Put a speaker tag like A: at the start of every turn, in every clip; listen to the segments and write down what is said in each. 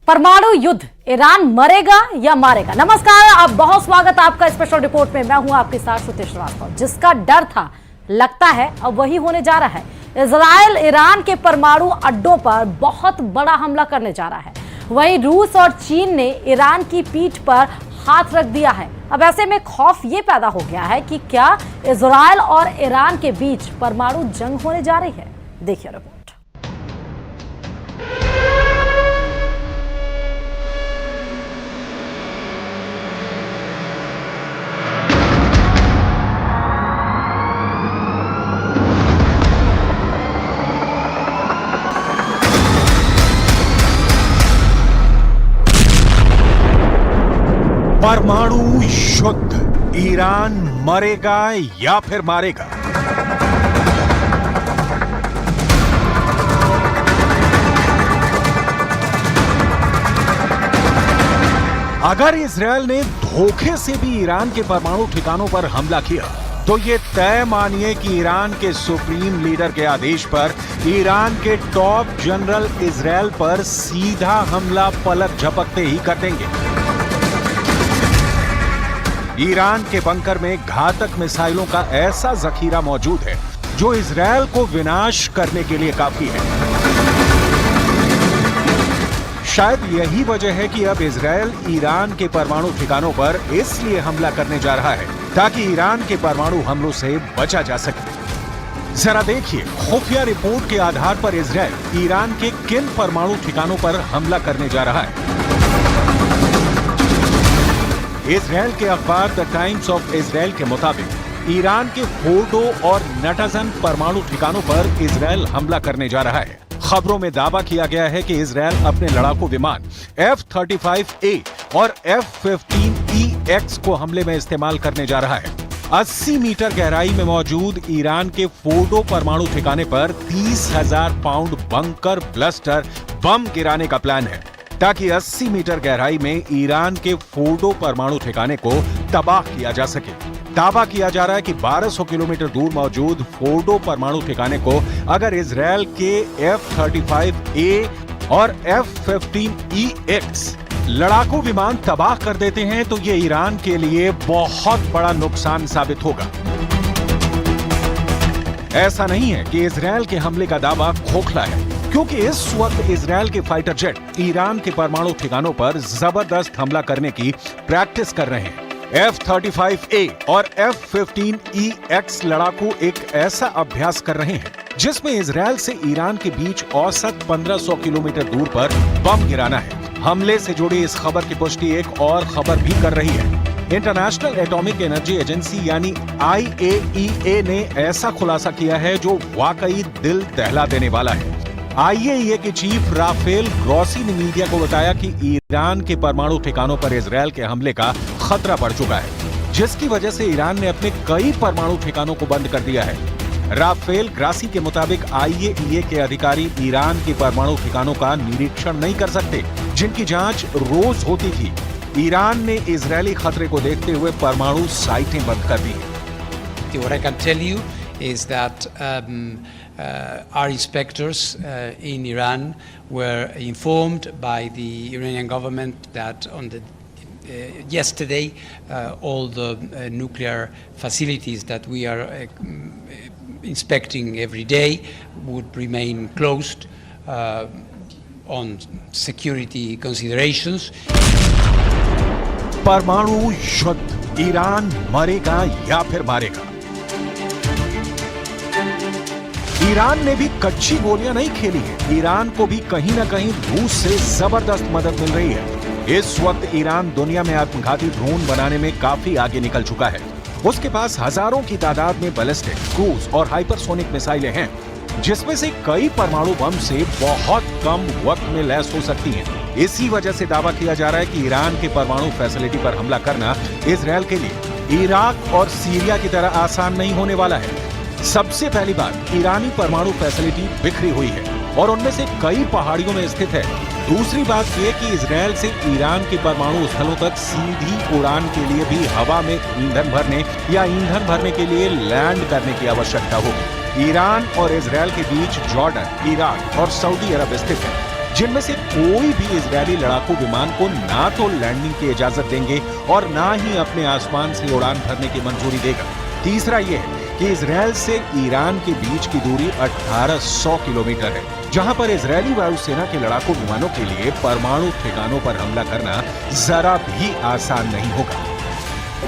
A: परमाणु युद्ध, ईरान मरेगा या मारेगा। नमस्कार, आप बहुत स्वागत आपका स्पेशल रिपोर्ट में। मैं हूं आपके साथ श्रुति श्रीवास्तव। जिसका डर था, लगता है अब वही होने जा रहा है। इजराइल ईरान के परमाणु अड्डों पर बहुत बड़ा हमला करने जा रहा है। वहीं रूस और चीन ने ईरान की पीठ पर हाथ रख दिया है। अब ऐसे में खौफ ये पैदा हो गया है कि क्या इजराइल और ईरान के बीच परमाणु जंग होने जा रही है। देखिए रिपोर्ट।
B: परमाणु युद्ध, ईरान मरेगा या फिर मारेगा। अगर इजराइल ने धोखे से भी ईरान के परमाणु ठिकानों पर हमला किया तो ये तय मानिए कि ईरान के सुप्रीम लीडर के आदेश पर ईरान के टॉप जनरल इजराइल पर सीधा हमला पलक झपकते ही कर देंगे। ईरान के बंकर में घातक मिसाइलों का ऐसा जखीरा मौजूद है जो इजराइल को विनाश करने के लिए काफी है। शायद यही वजह है कि अब इजराइल ईरान के परमाणु ठिकानों पर इसलिए हमला करने जा रहा है ताकि ईरान के परमाणु हमलों से बचा जा सके। जरा देखिए, खुफिया रिपोर्ट के आधार पर इजराइल ईरान के किन परमाणु ठिकानों पर हमला करने जा रहा है। इजराइल के अखबार द टाइम्स ऑफ इजराइल के मुताबिक ईरान के फोर्डो और नटाजन परमाणु ठिकानों पर इजराइल हमला करने जा रहा है। खबरों में दावा किया गया है कि इजराइल अपने लड़ाकू विमान F-35A और F-15EX को हमले में इस्तेमाल करने जा रहा है। 80 मीटर गहराई में मौजूद ईरान के फोर्डो परमाणु ठिकाने पर 30,000 पाउंड बंकर ब्लस्टर बम गिराने का प्लान है ताकि 80 मीटर गहराई में ईरान के फोर्डो परमाणु ठिकाने को तबाह किया जा सके। दावा किया जा रहा है कि 1200 किलोमीटर दूर मौजूद फोर्डो परमाणु ठिकाने को अगर इजराइल के F-35A और F-15EX लड़ाकू विमान तबाह कर देते हैं तो ये ईरान के लिए बहुत बड़ा नुकसान साबित होगा। ऐसा नहीं है कि इजराइल के हमले का दावा खोखला है, क्योंकि इस वक्त इजराइल के फाइटर जेट ईरान के परमाणु ठिकानों पर जबरदस्त हमला करने की प्रैक्टिस कर रहे हैं। F-35A और F-15EX लड़ाकू एक ऐसा अभ्यास कर रहे हैं जिसमें इजराइल से ईरान के बीच औसत 1500 किलोमीटर दूर पर बम गिराना है। हमले से जुड़ी इस खबर की पुष्टि एक और खबर भी कर रही है। इंटरनेशनल एटॉमिक एनर्जी एजेंसी यानी IAEA ने ऐसा खुलासा किया है जो वाकई दिल दहला देने वाला है। IAEA के चीफ राफेल ग्रॉसी ने मीडिया को बताया कि ईरान के परमाणु ठिकानों पर इजराइल के हमले का खतरा बढ़ चुका है, जिसकी वजह से ईरान ने अपने कई परमाणु ठिकानों को बंद कर दिया है। राफेल ग्रासी के मुताबिक IAEA के अधिकारी ईरान के परमाणु ठिकानों का निरीक्षण नहीं कर सकते, जिनकी जांच रोज होती थी। ईरान ने इजरायली खतरे को देखते हुए परमाणु साइटें बंद कर दी हैं।
C: What I can tell you is that our inspectors in Iran were informed by the Iranian government that on the yesterday all the nuclear facilities that we are inspecting every day would remain closed on security considerations.
B: परमाणु युद्ध, Iran मरेगा या फिर मारेगा। Iran ने भी कच्ची गोलियां नहीं खेली है। ईरान को भी कहीं ना कहीं रूस से जबरदस्त मदद मिल रही है। इस वक्त ईरान दुनिया में आत्मघाती ड्रोन बनाने में काफी आगे निकल चुका है। उसके पास हजारों की तादाद में बैलिस्टिक, क्रूज और हाइपरसोनिक मिसाइलें हैं, जिसमें से कई परमाणु बम से बहुत कम वक्त में लैस हो सकती हैं। इसी वजह से दावा किया जा रहा है कि ईरान के परमाणु फैसिलिटी पर हमला करना इजराइल के लिए इराक और सीरिया की तरह आसान नहीं होने वाला है। सबसे पहली बात, ईरानी परमाणु फैसिलिटी बिखरी हुई है और उनमें से कई पहाड़ियों में स्थित है। दूसरी बात यह कि इजराइल से ईरान के परमाणु स्थलों तक सीधी उड़ान के लिए भी हवा में ईंधन भरने या ईंधन भरने के लिए लैंड करने की आवश्यकता होगी। ईरान और इजराइल के बीच जॉर्डन, इराक और सऊदी अरब स्थित है। जिनमें से कोई भी इजरायली लड़ाकू विमान को ना तो लैंडिंग की इजाजत देंगे और ना ही अपने आसमान से उड़ान भरने की मंजूरी देगा। तीसरा यह है कि इजरायल से ईरान के बीच की दूरी 1800 किलोमीटर है, जहां पर इजरायली वायुसेना के लड़ाकू विमानों के लिए परमाणु ठिकानों पर हमला करना जरा भी आसान नहीं होगा।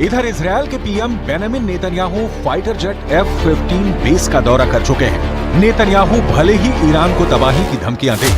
B: इधर इजरायल के PM Benjamin Netanyahu fighter jet F-15 base का दौरा कर चुके हैं। नेतन्याहू भले ही ईरान को तबाही की धमकियां दे,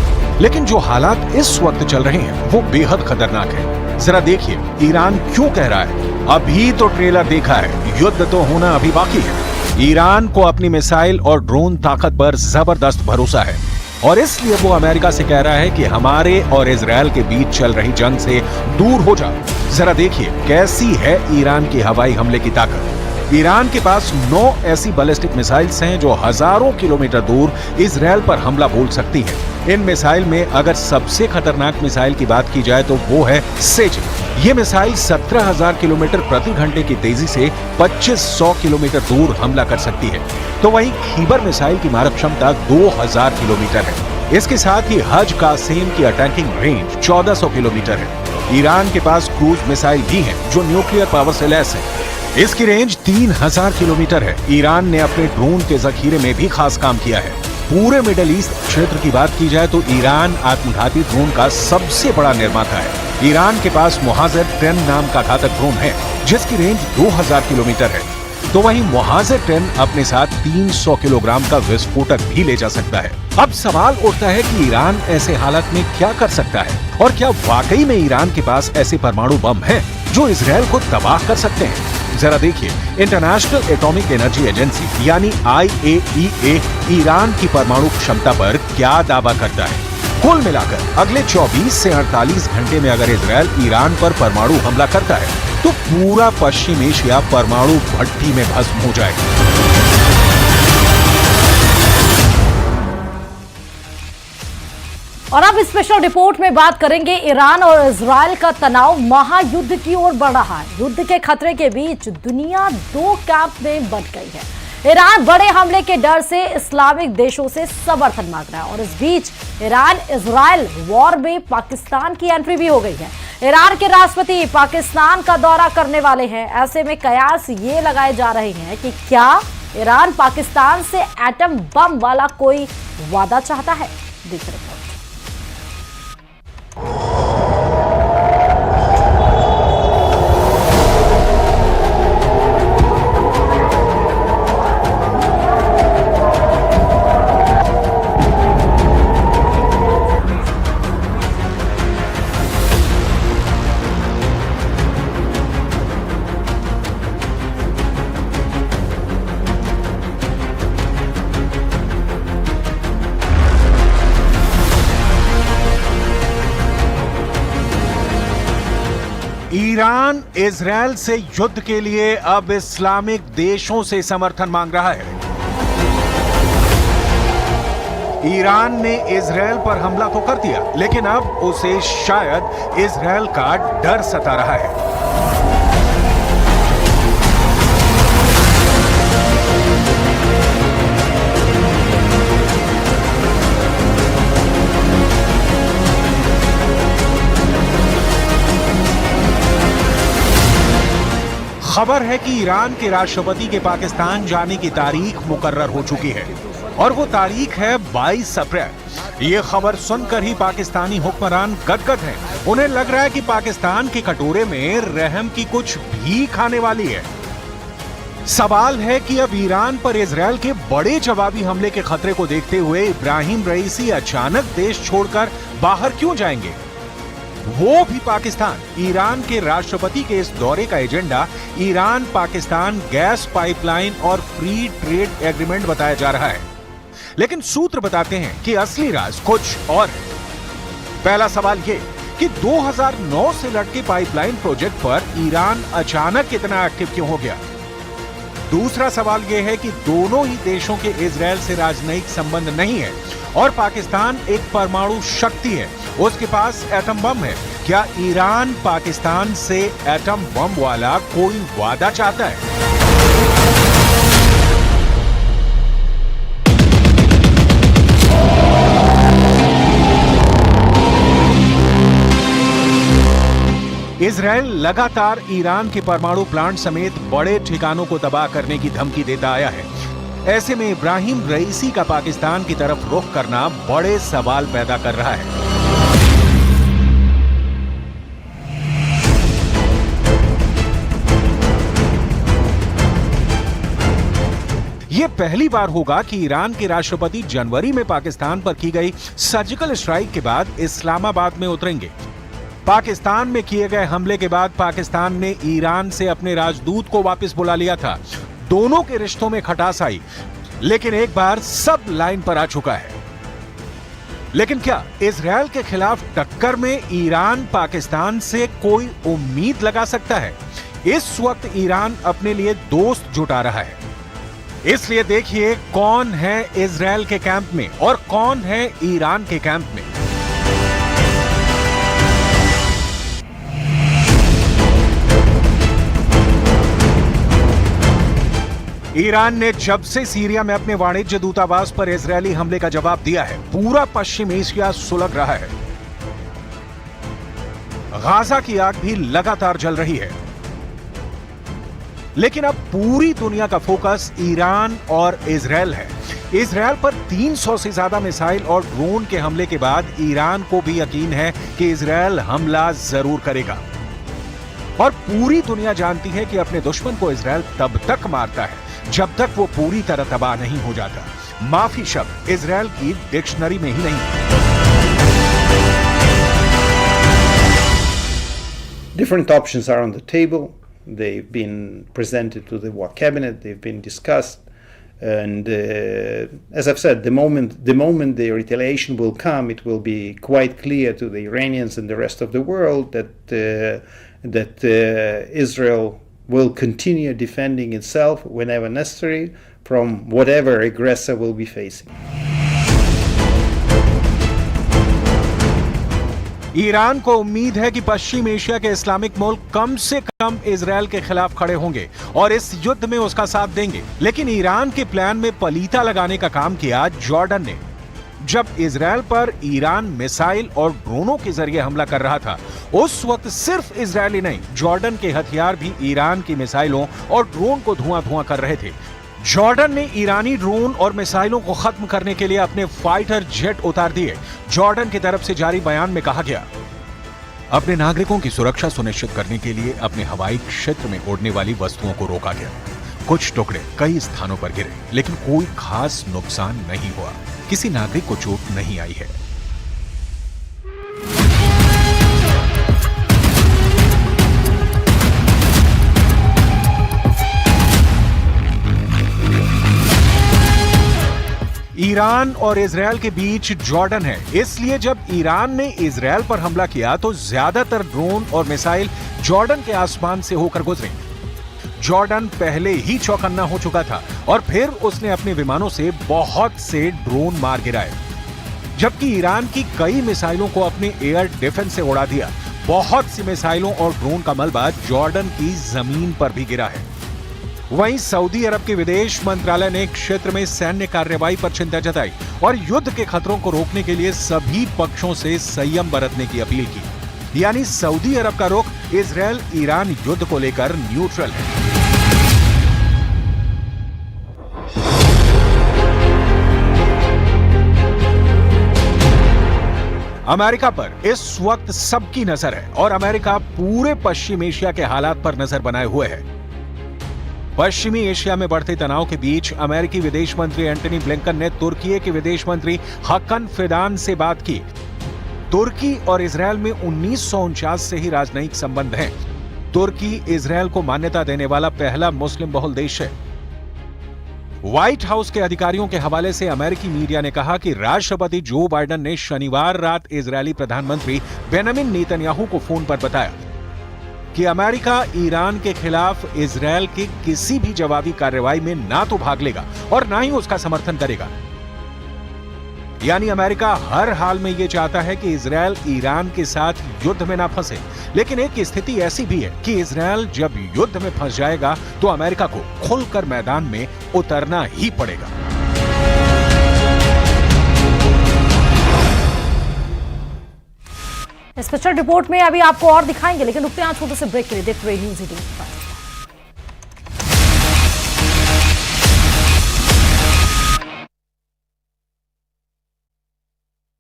B: लेकिन जो हालात इस वक्त चल रहे हैं वो बेहद खतरनाक है। जरा देखिए ईरान क्यों कह रहा है। अभी तो ट्रेलर देखा है, युद्ध तो होना अभी बाकी है। ईरान को अपनी मिसाइल और ड्रोन ताकत पर जबरदस्त भरोसा है और इसलिए वो अमेरिका से कह रहा है कि हमारे और इजरायल के बीच चल रही जंग से दूर हो जाओ। जरा देखिए कैसी है ईरान की हवाई हमले की ताकत। ईरान के पास 9 ऐसी बैलिस्टिक मिसाइल्स हैं जो हजारों किलोमीटर दूर इजरायल पर हमला बोल सकती हैं। इन मिसाइल में अगर सबसे खतरनाक मिसाइल की बात की जाए तो वो है सेज। ये मिसाइल 17,000 किलोमीटर प्रति घंटे की तेजी से 2500 किलोमीटर दूर हमला कर सकती है। तो वहीं खीबर मिसाइल की मारक क्षमता 2000 किलोमीटर है। इसके साथ ही हज कासेम की अटैकिंग रेंज 1400 किलोमीटर है। ईरान के पास क्रूज मिसाइल भी हैं जो न्यूक्लियर पावर से लैस है। इसकी रेंज 3000 किलोमीटर है। ईरान ने अपने ड्रोन के जखीरे में भी खास काम किया है। पूरे मिडिल ईस्ट क्षेत्र की बात की जाए तो ईरान आत्मघाती ड्रोन का सबसे बड़ा निर्माता है। ईरान के पास मुहाजिर 10 नाम का घातक ड्रोन है जिसकी रेंज 2000 किलोमीटर है। तो वहीं मुहाजिर 10 अपने साथ 300 किलोग्राम का विस्फोटक भी ले जा सकता है। अब सवाल उठता है कि ईरान ऐसे हालात में क्या कर सकता है और क्या वाकई में ईरान के पास ऐसे परमाणु बम हैं जो इजरायल को तबाह कर सकते हैं। जरा देखिए इंटरनेशनल एटॉमिक एनर्जी एजेंसी यानी IAEA ईरान की परमाणु क्षमता पर क्या दावा करता है। कुल मिलाकर अगले 24 से 48 घंटे में अगर इजरायल ईरान पर परमाणु हमला करता है तो पूरा पश्चिम एशिया परमाणु भट्टी में भस्म हो जाएगा।
A: और अब स्पेशल रिपोर्ट में बात करेंगे ईरान और इजरायल का तनाव महायुद्ध की ओर बढ़ रहा है। युद्ध के खतरे के बीच दुनिया दो कैंप में बंट गई है। ईरान बड़े हमले के डर से इस्लामिक देशों से समर्थन मांग रहा है और इस बीच ईरान इजरायल वॉर में पाकिस्तान की एंट्री भी हो गई है। ईरान के राष्ट्रपति पाकिस्तान का दौरा करने वाले हैं। ऐसे में कयास ये लगाए जा रहे हैं कि क्या ईरान पाकिस्तान से एटम बम वाला कोई वादा चाहता है। देख रहे हैं।
B: ईरान इजरायल से युद्ध के लिए अब इस्लामिक देशों से समर्थन मांग रहा है। ईरान ने इजरायल पर हमला तो कर दिया, लेकिन अब उसे शायद इजरायल का डर सता रहा है। खबर है कि ईरान के राष्ट्रपति के पाकिस्तान जाने की तारीख मुकर्रर हो चुकी है और वो तारीख है 22 अप्रैल। ये खबर सुनकर ही पाकिस्तानी हुक्मरान गदगद हैं। उन्हें लग रहा है कि पाकिस्तान के कटोरे में रहम की कुछ भीख आने वाली है। सवाल है कि अब ईरान पर इजरायल के बड़े जवाबी हमले के खतरे को देखते हुए इब्राहिम रईसी अचानक देश छोड़कर बाहर क्यों जाएंगे, वो भी पाकिस्तान। ईरान के राष्ट्रपति के इस दौरे का agenda Iran Pakistan gas pipeline और फ्री ट्रेड एग्रीमेंट बताया जा रहा है, लेकिन सूत्र बताते हैं कि असली राज कुछ और है। पहला सवाल ये कि 2009 से लटके पाइपलाइन प्रोजेक्ट पर ईरान अचानक इतना एक्टिव क्यों हो गया। दूसरा सवाल यह है कि दोनों ही देशों के इजरायल से राजनयिक संबंध नहीं है और पाकिस्तान एक परमाणु शक्ति है, उसके पास एटम बम है। क्या ईरान पाकिस्तान से एटम बम वाला कोई वादा चाहता है? इजराइल लगातार ईरान के परमाणु प्लांट समेत बड़े ठिकानों को तबाह करने की धमकी देता आया है। ऐसे में इब्राहिम रईसी का पाकिस्तान की तरफ रुख करना बड़े सवाल पैदा कर रहा है। यह पहली बार होगा कि ईरान के राष्ट्रपति जनवरी में पाकिस्तान पर की गई सर्जिकल स्ट्राइक के बाद इस्लामाबाद में उतरेंगे। पाकिस्तान में किए गए हमले के बाद पाकिस्तान ने ईरान से अपने राजदूत को वापस बुला लिया था। दोनों के रिश्तों में खटास आई, लेकिन एक बार सब लाइन पर आ चुका है। लेकिन क्या इजराइल के खिलाफ टक्कर में ईरान पाकिस्तान से कोई उम्मीद लगा सकता है? इस वक्त ईरान अपने लिए दोस्त जुटा रहा है, इसलिए देखिए कौन है इजराइल के कैंप में और कौन है ईरान के कैंप में। ईरान ने जब से सीरिया में अपने वाणिज्य दूतावास पर इजरायली हमले का जवाब दिया है, पूरा पश्चिम एशिया सुलग रहा है। गाजा की आग भी लगातार जल रही है, लेकिन अब पूरी दुनिया का फोकस ईरान और इजराइल है। इजराइल पर 300 से ज्यादा मिसाइल और ड्रोन के हमले के बाद ईरान को भी यकीन है कि इजराइल हमला जरूर करेगा। और पूरी दुनिया जानती है कि अपने दुश्मन को इजराइल तब तक मारता है जब तक वो पूरी तरह तबाह नहीं हो जाता। माफी शब्द इजराइल की डिक्शनरी में ही नहीं।
D: Different options are on the table. They've been presented to the war cabinet. They've been discussed, and as I've said, the moment the retaliation will come, it will be quite clear to the Iranians and the rest of the world that Israel will continue defending itself whenever necessary from whatever aggressor will be facing.
B: Iran को उम्मीद है कि पश्चिम Asia के Islamic मुल्क कम से कम Israel के खिलाफ खड़े होंगे और इस युद्ध में उसका साथ देंगे। लेकिन ईरान के प्लान में पलीता लगाने का काम किया जॉर्डन ने। जब इजराइल पर ईरान मिसाइल और ड्रोनों के जरिए हमला कर रहा था, उस वक्त सिर्फ इजरायली नहीं, जॉर्डन के हथियार भी ईरान की मिसाइलों और ड्रोन को धुआं कर रहे थे। जॉर्डन ने ईरानी ड्रोन और मिसाइलों को खत्म करने के लिए अपने फाइटर जेट उतार दिए। जॉर्डन की तरफ से जारी बयान में कहा गया, अपने नागरिकों की सुरक्षा सुनिश्चित करने के लिए अपने हवाई क्षेत्र में उड़ने वाली वस्तुओं को रोका गया। कुछ टुकड़े कई स्थानों पर गिरे, लेकिन कोई खास नुकसान नहीं हुआ। किसी नागरिक को चोट नहीं आई है। ईरान और इजराइल के बीच जॉर्डन है, इसलिए जब ईरान ने इजराइल पर हमला किया तो ज्यादातर ड्रोन और मिसाइल जॉर्डन के आसमान से होकर गुजरे। जॉर्डन पहले ही चौकन्ना हो चुका था और फिर उसने अपने विमानों से बहुत से ड्रोन मार गिराए, जबकि ईरान की कई मिसाइलों को अपने एयर डिफेंस से उड़ा दिया। बहुत सी मिसाइलों और ड्रोन का मलबा जॉर्डन की जमीन पर भी गिरा है। वहीं सऊदी अरब के विदेश मंत्रालय ने क्षेत्र में सैन्य कार्रवाई पर चिंता जताई और युद्ध के खतरों को रोकने के लिए सभी पक्षों से संयम बरतने की अपील की। यानी सऊदी अरब का रुख इजराइल ईरान युद्ध को लेकर न्यूट्रल है। अमेरिका पर इस वक्त सबकी नजर है और अमेरिका पूरे पश्चिम एशिया के हालात पर नजर बनाए हुए है। पश्चिमी एशिया में बढ़ते तनाव के बीच अमेरिकी विदेश मंत्री एंटनी ब्लिंकन ने तुर्की के विदेश मंत्री हकन फिदान से बात की। तुर्की और इजराइल में 1949 से ही राजनयिक संबंध हैं। तुर्की इजराइल को मान्यता देने वाला पहला मुस्लिम बहुल देश है। व्हाइट हाउस के अधिकारियों के हवाले से अमेरिकी मीडिया ने कहा कि राष्ट्रपति जो बाइडेन ने शनिवार रात इजरायली प्रधानमंत्री बेंजामिन नेतन्याहू को फोन पर बताया कि अमेरिका ईरान के खिलाफ इजराइल की किसी भी जवाबी कार्रवाई में ना तो भाग लेगा और ना ही उसका समर्थन करेगा। यानी अमेरिका हर हाल में ये चाहता है कि इजरायल ईरान के साथ युद्ध में ना फंसे। लेकिन एक स्थिति ऐसी भी है कि इजरायल जब युद्ध में फंस जाएगा तो अमेरिका को खुलकर मैदान में उतरना ही पड़ेगा।
A: स्पेशल रिपोर्ट में अभी आपको और दिखाएंगे, लेकिन रुकते हैं छोटे से ब्रेक के लिए। देखते रहिए न्यूज़ 18 पर।